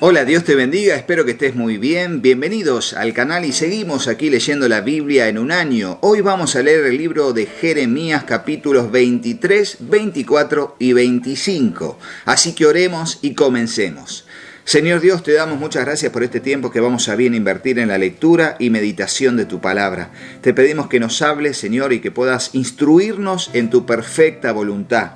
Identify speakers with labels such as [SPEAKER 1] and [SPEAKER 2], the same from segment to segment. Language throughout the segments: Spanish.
[SPEAKER 1] Hola, Dios te bendiga, espero que estés muy bien. Bienvenidos al canal y seguimos aquí leyendo la Biblia en un año. Hoy vamos a leer el libro de Jeremías capítulos 23, 24 y 25. Así que oremos y comencemos. Señor Dios, te damos muchas gracias por este tiempo que vamos a bien invertir en la lectura y meditación de tu palabra. Te pedimos que nos hables, Señor, y que puedas instruirnos en tu perfecta voluntad.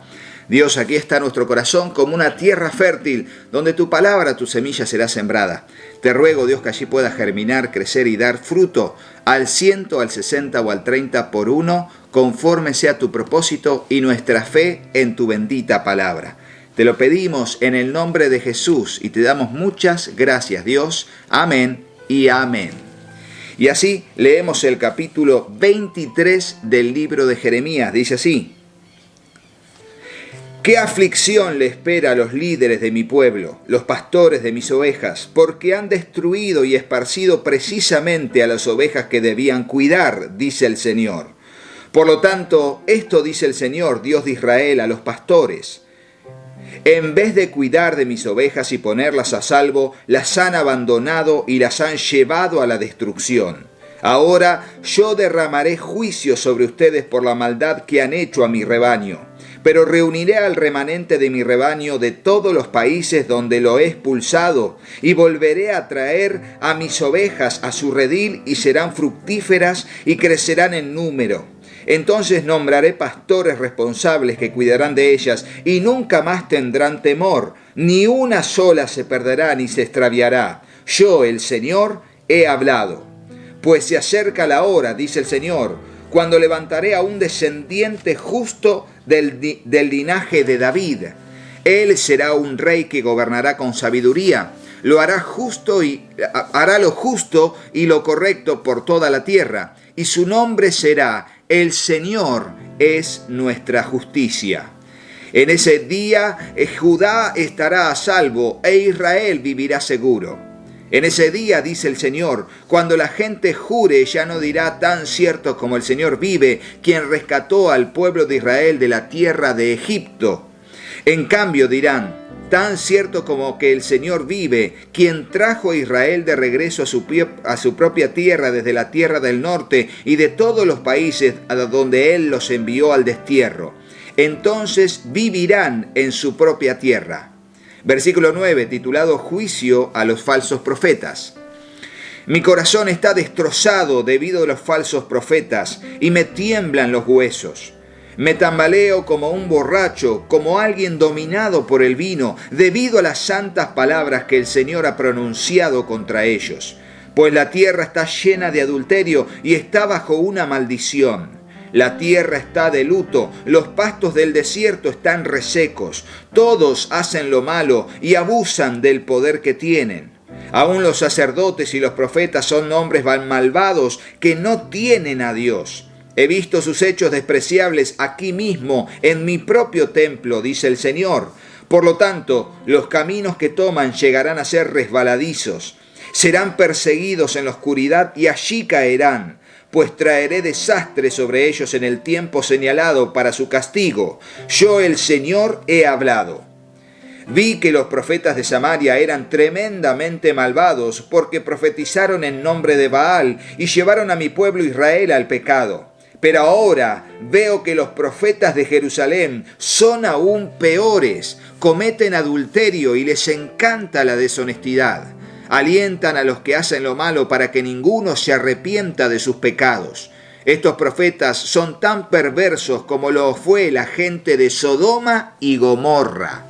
[SPEAKER 1] Dios, aquí está nuestro corazón como una tierra fértil, donde tu palabra, tu semilla será sembrada. Te ruego, Dios, que allí pueda germinar, crecer y dar fruto al 100, al 60 o al 30 por uno, conforme sea tu propósito y nuestra fe en tu bendita palabra. Te lo pedimos en el nombre de Jesús y te damos muchas gracias, Dios. Amén y amén. Y así leemos el capítulo 23 del libro de Jeremías. Dice así: ¿Qué aflicción le espera a los líderes de mi pueblo, los pastores de mis ovejas? Porque han destruido y esparcido precisamente a las ovejas que debían cuidar, dice el Señor. Por lo tanto, esto dice el Señor, Dios de Israel, a los pastores: en vez de cuidar de mis ovejas y ponerlas a salvo, las han abandonado y las han llevado a la destrucción. Ahora yo derramaré juicio sobre ustedes por la maldad que han hecho a mi rebaño. Pero reuniré al remanente de mi rebaño de todos los países donde lo he expulsado, y volveré a traer a mis ovejas a su redil, y serán fructíferas y crecerán en número. Entonces nombraré pastores responsables que cuidarán de ellas, y nunca más tendrán temor, ni una sola se perderá ni se extraviará. Yo, el Señor, he hablado. Pues se acerca la hora, dice el Señor, cuando levantaré a un descendiente justo del linaje de David. Él será un rey que gobernará con sabiduría. Hará lo justo y lo correcto por toda la tierra. Y su nombre será: El Señor es nuestra justicia. En ese día Judá estará a salvo e Israel vivirá seguro. En ese día, dice el Señor, cuando la gente jure, ya no dirá: tan cierto como el Señor vive, quien rescató al pueblo de Israel de la tierra de Egipto. En cambio dirán: tan cierto como que el Señor vive, quien trajo a Israel de regreso a su propia tierra desde la tierra del norte y de todos los países a donde Él los envió al destierro. Entonces vivirán en su propia tierra. Versículo 9, titulado Juicio a los falsos profetas. Mi corazón está destrozado debido a los falsos profetas y me tiemblan los huesos. Me tambaleo como un borracho, como alguien dominado por el vino, debido a las santas palabras que el Señor ha pronunciado contra ellos. Pues la tierra está llena de adulterio y está bajo una maldición. La tierra está de luto, los pastos del desierto están resecos. Todos hacen lo malo y abusan del poder que tienen. Aún los sacerdotes y los profetas son hombres malvados que no tienen a Dios. He visto sus hechos despreciables aquí mismo, en mi propio templo, dice el Señor. Por lo tanto, los caminos que toman llegarán a ser resbaladizos. Serán perseguidos en la oscuridad y allí caerán. Pues traeré desastre sobre ellos en el tiempo señalado para su castigo. Yo, el Señor, he hablado. Vi que los profetas de Samaria eran tremendamente malvados, porque profetizaron en nombre de Baal y llevaron a mi pueblo Israel al pecado. Pero ahora veo que los profetas de Jerusalén son aún peores, cometen adulterio y les encanta la deshonestidad. Alientan a los que hacen lo malo para que ninguno se arrepienta de sus pecados. Estos profetas son tan perversos como lo fue la gente de Sodoma y Gomorra.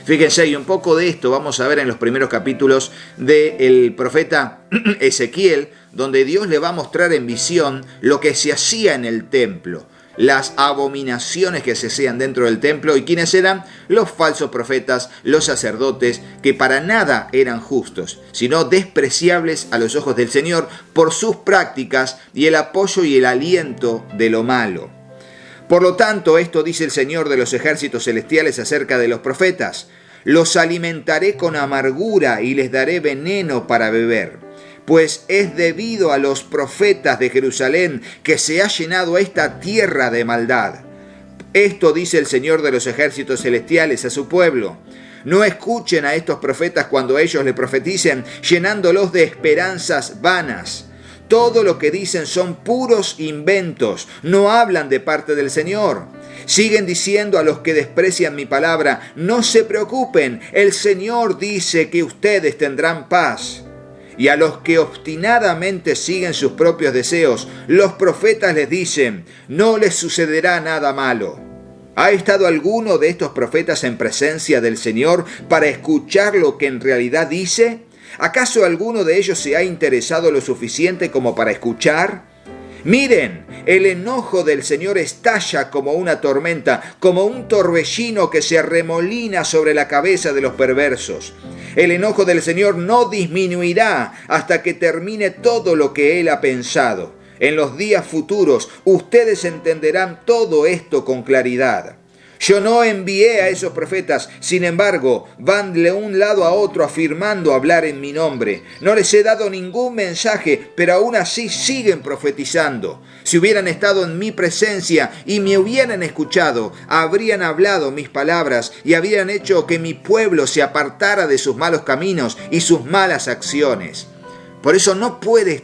[SPEAKER 1] Fíjense, y un poco de esto vamos a ver en los primeros capítulos del profeta Ezequiel, donde Dios le va a mostrar en visión lo que se hacía en el templo, las abominaciones que se hacían dentro del templo y quiénes eran los falsos profetas, los sacerdotes, que para nada eran justos, sino despreciables a los ojos del Señor por sus prácticas y el apoyo y el aliento de lo malo. Por lo tanto, esto dice el Señor de los ejércitos celestiales acerca de los profetas: los alimentaré con amargura y les daré veneno para beber. Pues es debido a los profetas de Jerusalén que se ha llenado esta tierra de maldad. Esto dice el Señor de los ejércitos celestiales a su pueblo: No escuchen a estos profetas cuando ellos le profeticen, llenándolos de esperanzas vanas. Todo lo que dicen son puros inventos, no hablan de parte del Señor. Siguen diciendo a los que desprecian mi palabra, no se preocupen, el Señor dice que ustedes tendrán paz. Y a los que obstinadamente siguen sus propios deseos, los profetas les dicen, no les sucederá nada malo. ¿Ha estado alguno de estos profetas en presencia del Señor para escuchar lo que en realidad dice? ¿Acaso alguno de ellos se ha interesado lo suficiente como para escuchar? Miren, el enojo del Señor estalla como una tormenta, como un torbellino que se arremolina sobre la cabeza de los perversos. El enojo del Señor no disminuirá hasta que termine todo lo que Él ha pensado. En los días futuros, ustedes entenderán todo esto con claridad. Yo no envié a esos profetas, sin embargo, van de un lado a otro afirmando hablar en mi nombre. No les he dado ningún mensaje, pero aún así siguen profetizando. Si hubieran estado en mi presencia y me hubieran escuchado, habrían hablado mis palabras y habrían hecho que mi pueblo se apartara de sus malos caminos y sus malas acciones. Por eso no puede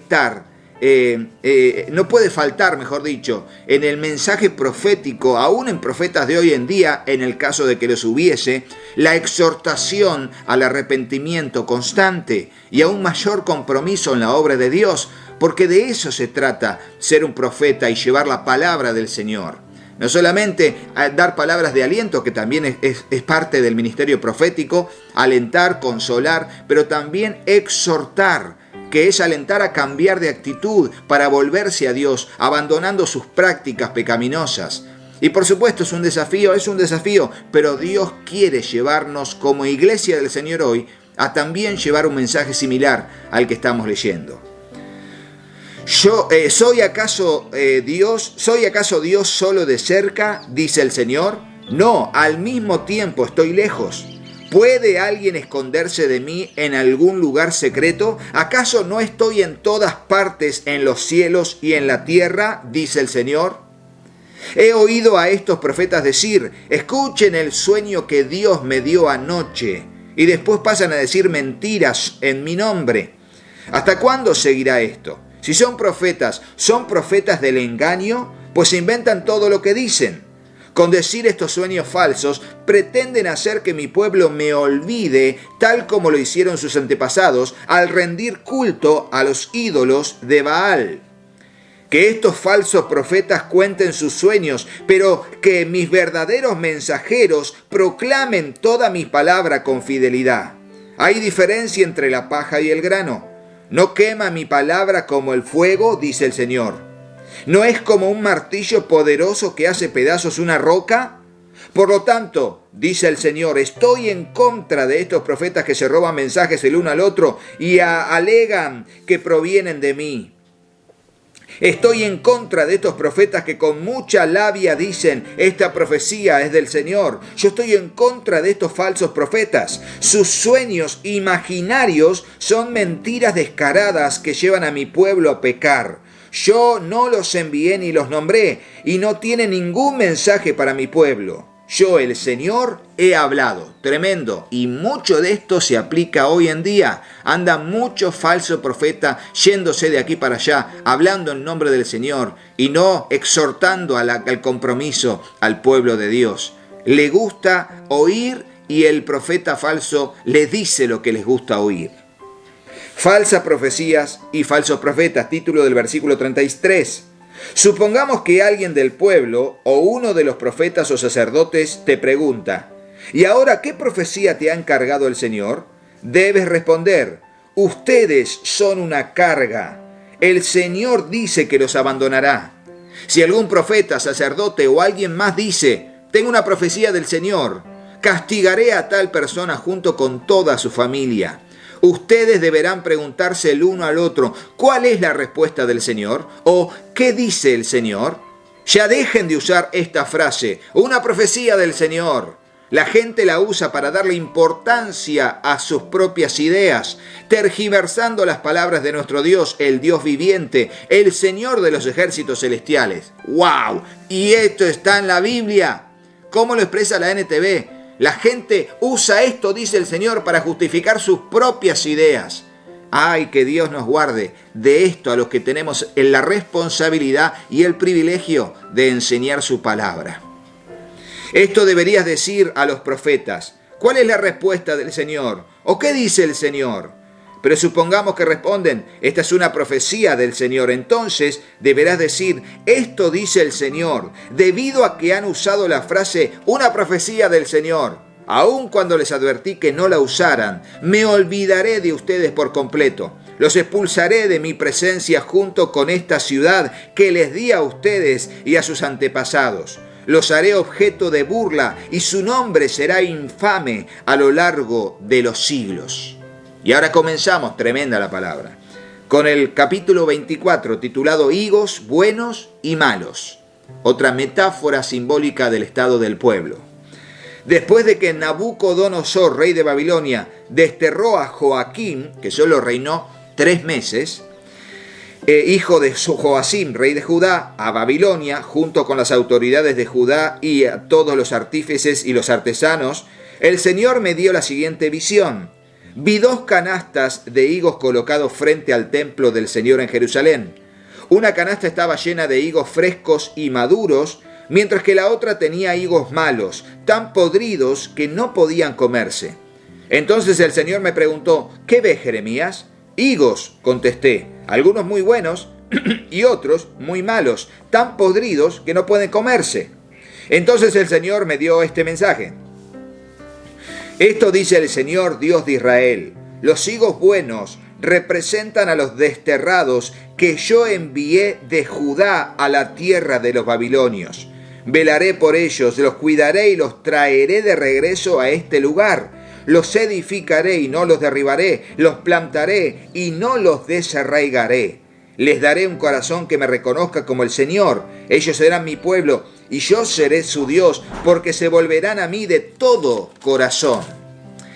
[SPEAKER 1] faltar, mejor dicho, en el mensaje profético, aún en profetas de hoy en día, en el caso de que los hubiese, la exhortación al arrepentimiento constante y a un mayor compromiso en la obra de Dios, porque de eso se trata, ser un profeta y llevar la palabra del Señor. No solamente dar palabras de aliento, que también es parte del ministerio profético, alentar, consolar, pero también exhortar, que es alentar a cambiar de actitud para volverse a Dios, abandonando sus prácticas pecaminosas. Y por supuesto es un desafío, pero Dios quiere llevarnos como iglesia del Señor hoy a también llevar un mensaje similar al que estamos leyendo. ¿Soy acaso Dios solo de cerca? Dice el Señor. No, al mismo tiempo estoy lejos. ¿Puede alguien esconderse de mí en algún lugar secreto? ¿Acaso no estoy en todas partes en los cielos y en la tierra? Dice el Señor. He oído a estos profetas decir, escuchen el sueño que Dios me dio anoche, y después pasan a decir mentiras en mi nombre. ¿Hasta cuándo seguirá esto? Si son profetas del engaño, pues inventan todo lo que dicen. Con decir estos sueños falsos, pretenden hacer que mi pueblo me olvide, tal como lo hicieron sus antepasados, al rendir culto a los ídolos de Baal. Que estos falsos profetas cuenten sus sueños, pero que mis verdaderos mensajeros proclamen toda mi palabra con fidelidad. Hay diferencia entre la paja y el grano. No quema mi palabra como el fuego, dice el Señor. ¿No es como un martillo poderoso que hace pedazos una roca? Por lo tanto, dice el Señor, estoy en contra de estos profetas que se roban mensajes el uno al otro y alegan que provienen de mí. Estoy en contra de estos profetas que con mucha labia dicen, esta profecía es del Señor. Yo estoy en contra de estos falsos profetas. Sus sueños imaginarios son mentiras descaradas que llevan a mi pueblo a pecar. Yo no los envié ni los nombré, y no tienen ningún mensaje para mi pueblo. Yo, el Señor, he hablado. Tremendo. Y mucho de esto se aplica hoy en día. Anda mucho falso profeta yéndose de aquí para allá, hablando en nombre del Señor y no exhortando al compromiso al pueblo de Dios. Le gusta oír y el profeta falso le dice lo que les gusta oír. Falsas profecías y falsos profetas, título del versículo 33. Supongamos que alguien del pueblo o uno de los profetas o sacerdotes te pregunta, ¿y ahora qué profecía te ha encargado el Señor? Debes responder, ustedes son una carga. El Señor dice que los abandonará. Si algún profeta, sacerdote o alguien más dice, tengo una profecía del Señor, castigaré a tal persona junto con toda su familia. Ustedes deberán preguntarse el uno al otro, ¿cuál es la respuesta del Señor? ¿O qué dice el Señor? Ya dejen de usar esta frase, una profecía del Señor. La gente la usa para darle importancia a sus propias ideas, tergiversando las palabras de nuestro Dios, el Dios viviente, el Señor de los ejércitos celestiales. ¡Wow! ¿Y esto está en la Biblia? ¿Cómo lo expresa la NTV? La gente usa esto, dice el Señor, para justificar sus propias ideas. Ay, que Dios nos guarde de esto a los que tenemos la responsabilidad y el privilegio de enseñar su palabra. Esto deberías decir a los profetas. ¿Cuál es la respuesta del Señor? ¿O qué dice el Señor? Pero supongamos que responden, esta es una profecía del Señor. Entonces deberás decir, esto dice el Señor, debido a que han usado la frase, una profecía del Señor. Aun cuando les advertí que no la usaran, me olvidaré de ustedes por completo. Los expulsaré de mi presencia junto con esta ciudad que les di a ustedes y a sus antepasados. Los haré objeto de burla y su nombre será infame a lo largo de los siglos. Y ahora comenzamos, tremenda la palabra, con el capítulo 24 titulado Higos buenos y malos. Otra metáfora simbólica del estado del pueblo. Después de que Nabucodonosor, rey de Babilonia, desterró a Joaquín, que solo reinó 3 meses, hijo de Joacim, rey de Judá, a Babilonia, junto con las autoridades de Judá y a todos los artífices y los artesanos, el Señor me dio la siguiente visión. Vi 2 canastas de higos colocados frente al templo del Señor en Jerusalén. Una canasta estaba llena de higos frescos y maduros, mientras que la otra tenía higos malos, tan podridos que no podían comerse. Entonces el Señor me preguntó, ¿qué ves, Jeremías? Higos, contesté, algunos muy buenos y otros muy malos, tan podridos que no pueden comerse. Entonces el Señor me dio este mensaje. Esto dice el Señor Dios de Israel, los higos buenos representan a los desterrados que yo envié de Judá a la tierra de los babilonios. Velaré por ellos, los cuidaré y los traeré de regreso a este lugar. Los edificaré y no los derribaré, los plantaré y no los desarraigaré. Les daré un corazón que me reconozca como el Señor. Ellos serán mi pueblo y yo seré su Dios, porque se volverán a mí de todo corazón.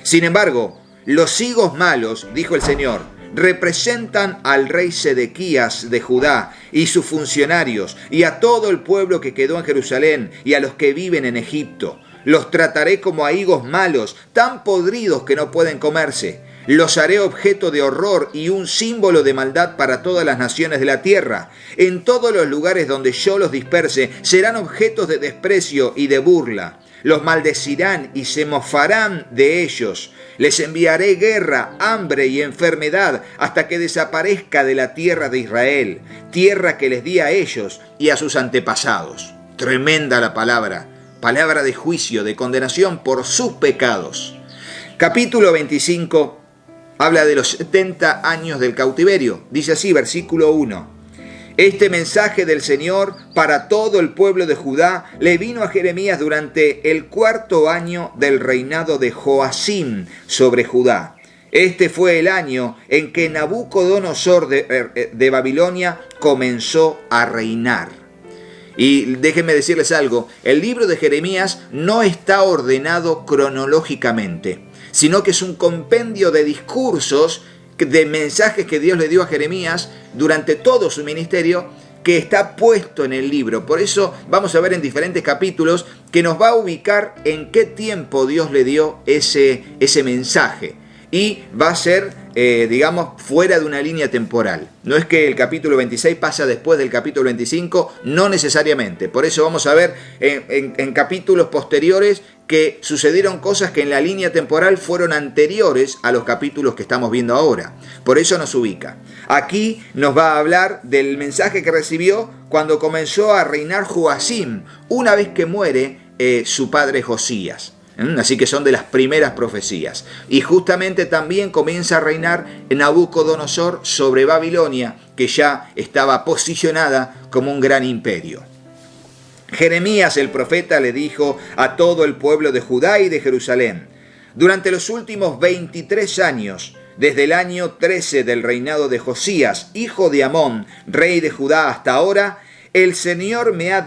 [SPEAKER 1] Sin embargo, los higos malos, dijo el Señor, representan al rey Sedequías de Judá y sus funcionarios y a todo el pueblo que quedó en Jerusalén y a los que viven en Egipto. Los trataré como a higos malos, tan podridos que no pueden comerse. Los haré objeto de horror y un símbolo de maldad para todas las naciones de la tierra. En todos los lugares donde yo los disperse, serán objetos de desprecio y de burla. Los maldecirán y se mofarán de ellos. Les enviaré guerra, hambre y enfermedad hasta que desaparezca de la tierra de Israel, tierra que les di a ellos y a sus antepasados. Tremenda la palabra, palabra de juicio, de condenación por sus pecados. Capítulo 25 habla de los 70 años del cautiverio. Dice así, versículo 1. Este mensaje del Señor para todo el pueblo de Judá le vino a Jeremías durante el 4º año del reinado de Joacim sobre Judá. Este fue el año en que Nabucodonosor de Babilonia comenzó a reinar. Y déjenme decirles algo, el libro de Jeremías no está ordenado cronológicamente, sino que es un compendio de discursos, de mensajes que Dios le dio a Jeremías durante todo su ministerio, que está puesto en el libro. Por eso vamos a ver en diferentes capítulos que nos va a ubicar en qué tiempo Dios le dio ese mensaje. Y va a ser, fuera de una línea temporal. No es que el capítulo 26 pasa después del capítulo 25, no necesariamente. Por eso vamos a ver en capítulos posteriores que sucedieron cosas que en la línea temporal fueron anteriores a los capítulos que estamos viendo ahora. Por eso nos ubica. Aquí nos va a hablar del mensaje que recibió cuando comenzó a reinar Joacim, una vez que muere su padre Josías. Así que son de las primeras profecías. Y justamente también comienza a reinar Nabucodonosor sobre Babilonia, que ya estaba posicionada como un gran imperio. Jeremías el profeta le dijo a todo el pueblo de Judá y de Jerusalén: durante los últimos 23 años, desde el año 13 del reinado de Josías, hijo de Amón, rey de Judá, hasta ahora, el Señor me ha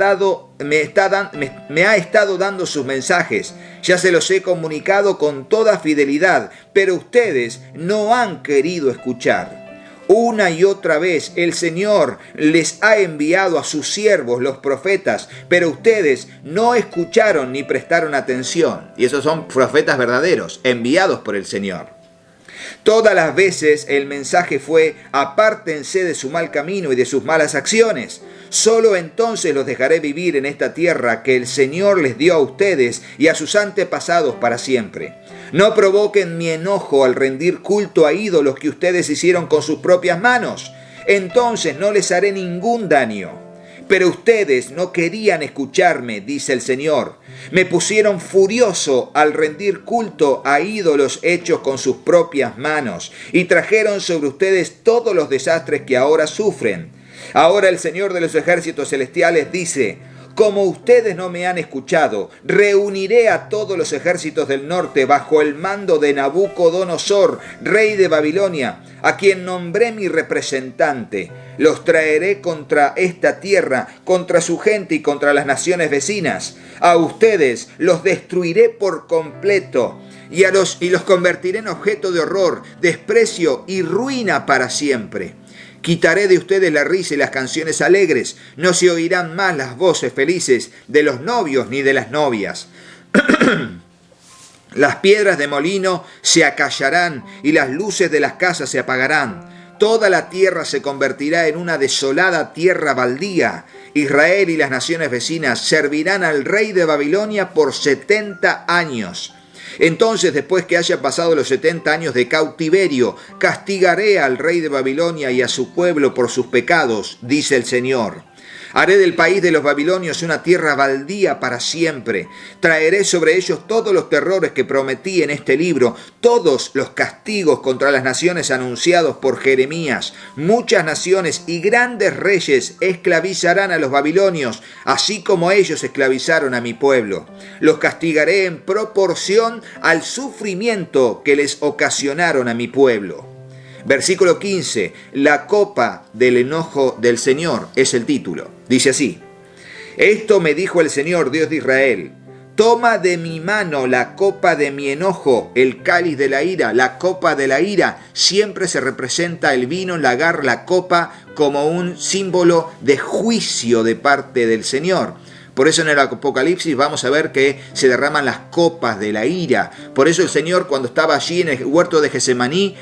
[SPEAKER 1] estado dando sus mensajes. Ya se los he comunicado con toda fidelidad, pero ustedes no han querido escuchar. Una y otra vez el Señor les ha enviado a sus siervos, los profetas, pero ustedes no escucharon ni prestaron atención. Y esos son profetas verdaderos, enviados por el Señor. Todas las veces el mensaje fue: apártense de su mal camino y de sus malas acciones. Solo entonces los dejaré vivir en esta tierra que el Señor les dio a ustedes y a sus antepasados para siempre. No provoquen mi enojo al rendir culto a ídolos que ustedes hicieron con sus propias manos. Entonces no les haré ningún daño. Pero ustedes no querían escucharme, dice el Señor. Me pusieron furioso al rendir culto a ídolos hechos con sus propias manos y trajeron sobre ustedes todos los desastres que ahora sufren. Ahora el Señor de los ejércitos celestiales dice: como ustedes no me han escuchado, reuniré a todos los ejércitos del norte bajo el mando de Nabucodonosor, rey de Babilonia, a quien nombré mi representante. Los traeré contra esta tierra, contra su gente y contra las naciones vecinas. A ustedes los destruiré por completo y los convertiré en objeto de horror, desprecio y ruina para siempre. Quitaré de ustedes la risa y las canciones alegres. No se oirán más las voces felices de los novios ni de las novias. Las piedras de molino se acallarán y las luces de las casas se apagarán. Toda la tierra se convertirá en una desolada tierra baldía. Israel y las naciones vecinas servirán al rey de Babilonia por 70 años. Entonces, después que haya pasado los 70 años de cautiverio, castigaré al rey de Babilonia y a su pueblo por sus pecados, dice el Señor. Haré del país de los babilonios una tierra baldía para siempre. Traeré sobre ellos todos los terrores que prometí en este libro, todos los castigos contra las naciones anunciados por Jeremías. Muchas naciones y grandes reyes esclavizarán a los babilonios, así como ellos esclavizaron a mi pueblo. Los castigaré en proporción al sufrimiento que les ocasionaron a mi pueblo. Versículo 15, la copa del enojo del Señor es el título. Dice así: esto me dijo el Señor, Dios de Israel: toma de mi mano la copa de mi enojo, el cáliz de la ira. La copa de la ira siempre se representa el vino, el lagar, la copa, como un símbolo de juicio de parte del Señor. Por eso en el Apocalipsis vamos a ver que se derraman las copas de la ira. Por eso el Señor, cuando estaba allí en el huerto de Getsemaní,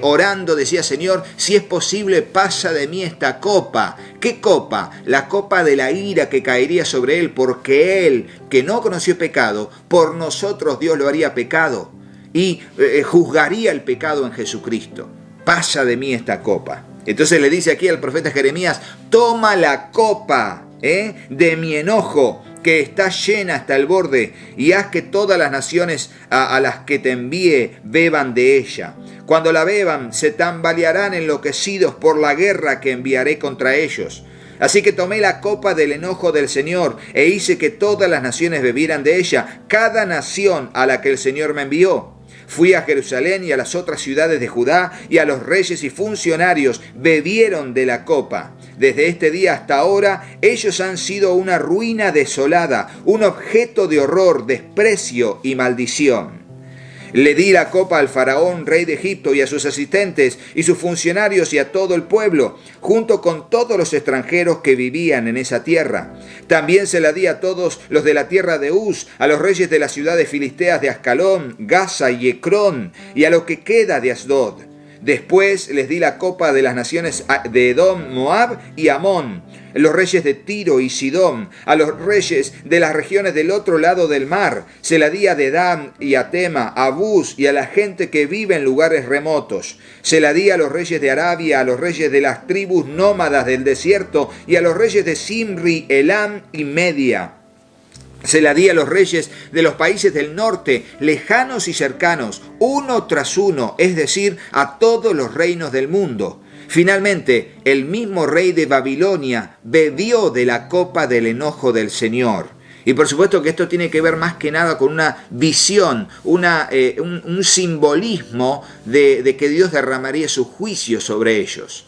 [SPEAKER 1] orando, decía: Señor, si es posible, pasa de mí esta copa. ¿Qué copa? La copa de la ira que caería sobre él, porque él, que no conoció pecado, por nosotros Dios lo haría pecado y juzgaría el pecado en Jesucristo. Pasa de mí esta copa. Entonces le dice aquí al profeta Jeremías: toma la copa de mi enojo, que está llena hasta el borde, y haz que todas las naciones a las que te envíe beban de ella. Cuando la beban, se tambalearán enloquecidos por la guerra que enviaré contra ellos. Así que tomé la copa del enojo del Señor e hice que todas las naciones bebieran de ella, cada nación a la que el Señor me envió. Fui a Jerusalén y a las otras ciudades de Judá, y a los reyes y funcionarios bebieron de la copa. Desde este día hasta ahora, ellos han sido una ruina desolada, un objeto de horror, desprecio y maldición. Le di la copa al faraón, rey de Egipto, y a sus asistentes y sus funcionarios y a todo el pueblo, junto con todos los extranjeros que vivían en esa tierra. También se la di a todos los de la tierra de Uz, a los reyes de las ciudades filisteas de Ascalón, Gaza y Ecrón, y a lo que queda de Asdod. Después les di la copa de las naciones de Edom, Moab y Amón, los reyes de Tiro y Sidón, a los reyes de las regiones del otro lado del mar. Se la di a Dedam y a Tema, a Bus y a la gente que vive en lugares remotos. Se la di a los reyes de Arabia, a los reyes de las tribus nómadas del desierto y a los reyes de Simri, Elam y Media. Se la di a los reyes de los países del norte, lejanos y cercanos, uno tras uno, es decir, a todos los reinos del mundo. Finalmente, el mismo rey de Babilonia bebió de la copa del enojo del Señor. Y por supuesto que esto tiene que ver más que nada con una visión, un simbolismo de que Dios derramaría su juicio sobre ellos.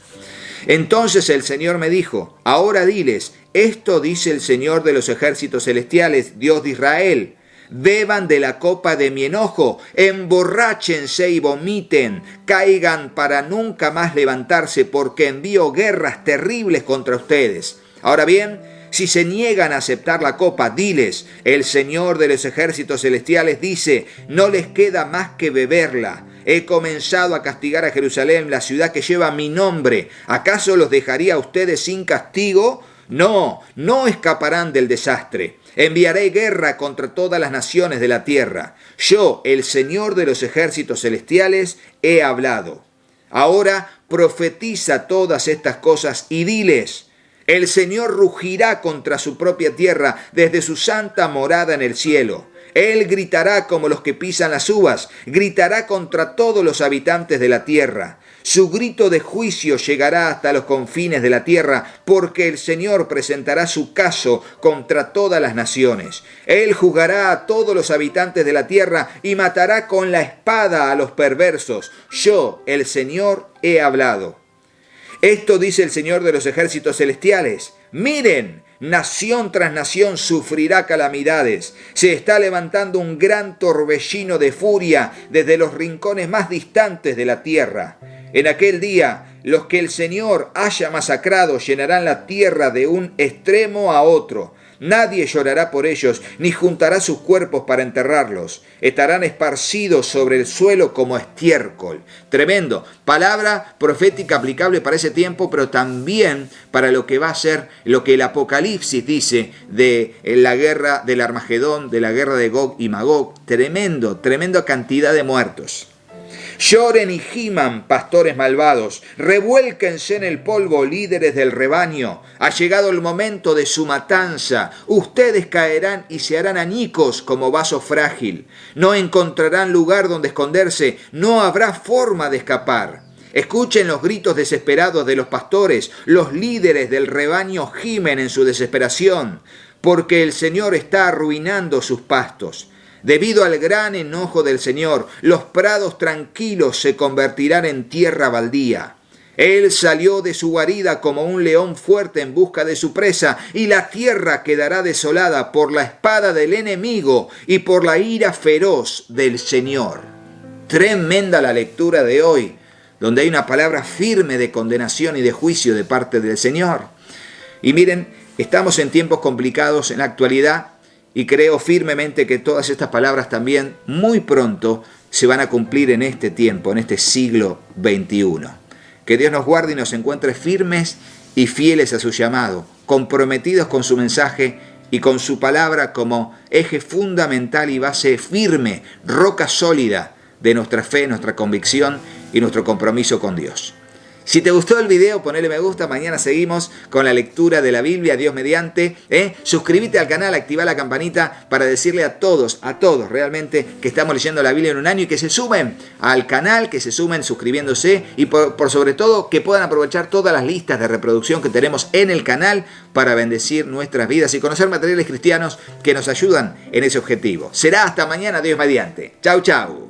[SPEAKER 1] Entonces el Señor me dijo: ahora diles, esto dice el Señor de los ejércitos celestiales, Dios de Israel: beban de la copa de mi enojo, emborráchense y vomiten, caigan para nunca más levantarse, porque envío guerras terribles contra ustedes. Ahora bien, si se niegan a aceptar la copa, diles, el Señor de los ejércitos celestiales dice, no les queda más que beberla. He comenzado a castigar a Jerusalén, la ciudad que lleva mi nombre. ¿Acaso los dejaría a ustedes sin castigo? No, no escaparán del desastre. Enviaré guerra contra todas las naciones de la tierra. Yo, el Señor de los ejércitos celestiales, he hablado. Ahora profetiza todas estas cosas y diles, el Señor rugirá contra su propia tierra desde su santa morada en el cielo. Él gritará como los que pisan las uvas, gritará contra todos los habitantes de la tierra. Su grito de juicio llegará hasta los confines de la tierra, porque el Señor presentará su caso contra todas las naciones. Él juzgará a todos los habitantes de la tierra y matará con la espada a los perversos. Yo, el Señor, he hablado. Esto dice el Señor de los ejércitos celestiales. Miren, nación tras nación sufrirá calamidades. Se está levantando un gran torbellino de furia desde los rincones más distantes de la tierra. En aquel día, los que el Señor haya masacrado llenarán la tierra de un extremo a otro. Nadie llorará por ellos, ni juntará sus cuerpos para enterrarlos. Estarán esparcidos sobre el suelo como estiércol. Tremendo. Palabra profética aplicable para ese tiempo, pero también para lo que va a ser, lo que el Apocalipsis dice de la guerra del Armagedón, de la guerra de Gog y Magog. Tremenda cantidad de muertos. Lloren y giman, pastores malvados, revuélquense en el polvo, líderes del rebaño. Ha llegado el momento de su matanza. Ustedes caerán y se harán añicos como vaso frágil. No encontrarán lugar donde esconderse, no habrá forma de escapar. Escuchen los gritos desesperados de los pastores. Los líderes del rebaño gimen en su desesperación, porque el Señor está arruinando sus pastos. Debido al gran enojo del Señor, los prados tranquilos se convertirán en tierra baldía. Él salió de su guarida como un león fuerte en busca de su presa, y la tierra quedará desolada por la espada del enemigo y por la ira feroz del Señor. Tremenda la lectura de hoy, donde hay una palabra firme de condenación y de juicio de parte del Señor. Y miren, estamos en tiempos complicados en la actualidad, y creo firmemente que todas estas palabras también muy pronto se van a cumplir en este tiempo, en este siglo XXI. Que Dios nos guarde y nos encuentre firmes y fieles a su llamado, comprometidos con su mensaje y con su palabra como eje fundamental y base firme, roca sólida de nuestra fe, nuestra convicción y nuestro compromiso con Dios. Si te gustó el video, ponele me gusta. Mañana seguimos con la lectura de la Biblia, Dios mediante. Suscríbete al canal, activa la campanita para decirle a todos realmente que estamos leyendo la Biblia en un año y que se sumen al canal, que se sumen suscribiéndose y por sobre todo que puedan aprovechar todas las listas de reproducción que tenemos en el canal para bendecir nuestras vidas y conocer materiales cristianos que nos ayudan en ese objetivo. Será hasta mañana, Dios mediante. Chau, chau.